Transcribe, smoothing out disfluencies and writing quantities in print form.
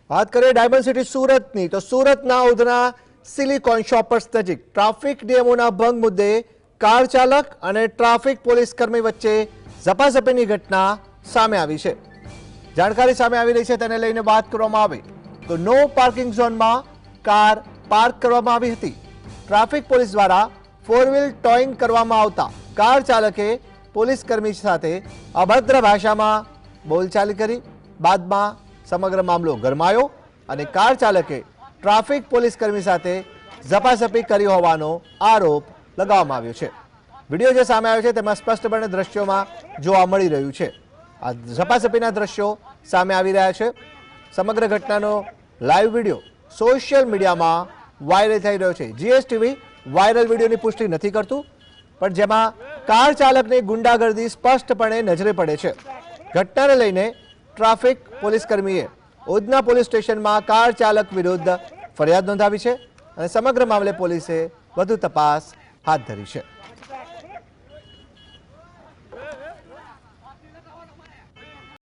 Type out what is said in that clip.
વાત કરીએ diamond city સુરતની તો સુરતના ઉધના સિલિકોન શોપર્સ નજીક ટ્રાફિક નિયમોના ભંગ મુદ્દે કાર ચાલક અને ટ્રાફિક પોલીસ કર્મી વચ્ચે ઝપાઝપીની ઘટના સામે આવી છે। જાણકારી સામે આવી રહી છે, તેને લઈને વાત કરવામાં આવે તો નો પાર્કિંગ ઝોનમાં કાર પાર્ક કરવામાં આવી હતી। ટ્રાફિક પોલીસ દ્વારા ફોર વ્હીલ ટોઈંગ કરવામાં આવતા કાર ચાલકે પોલીસ કર્મી સાથે અભદ્ર ભાષામાં બોલચાલ કરી। બાદમાં સમગ્ર મામલો ગરમાયો અને કાર ચાલકે ટ્રાફિક પોલીસ કર્મી સાથે ઝપાઝપી કરી હોવાનો આરોપ લગાવવામાં આવ્યો છે। વિડીયો જે સામે આવ્યો છે તેમાં સ્પષ્ટપણે દ્રશ્યોમાં જોવા મળી રહ્યું છે। આ ઝપાઝપીના દ્રશ્યો સામે આવી રહ્યા છે। સમગ્ર ઘટનાનો લાઈવ વિડીયો સોશિયલ મીડિયામાં વાયરલ થઈ રહ્યો છે। જીએસટીવી વાયરલ વિડીયોની પુષ્ટિ નથી કરતું, પણ જેમાં કાર ચાલકની ગુંડાગર્દી સ્પષ્ટપણે નજરે પડે છે। ઘટનાને લઈને ટ્રાફિક પોલીસ કર્મીએ ઉધના પોલીસ સ્ટેશનમાં કાર ચાલક વિરુદ્ધ ફરિયાદ નોંધાવી છે અને સમગ્ર મામલે પોલીસે વધુ તપાસ હાથ ધરી છે।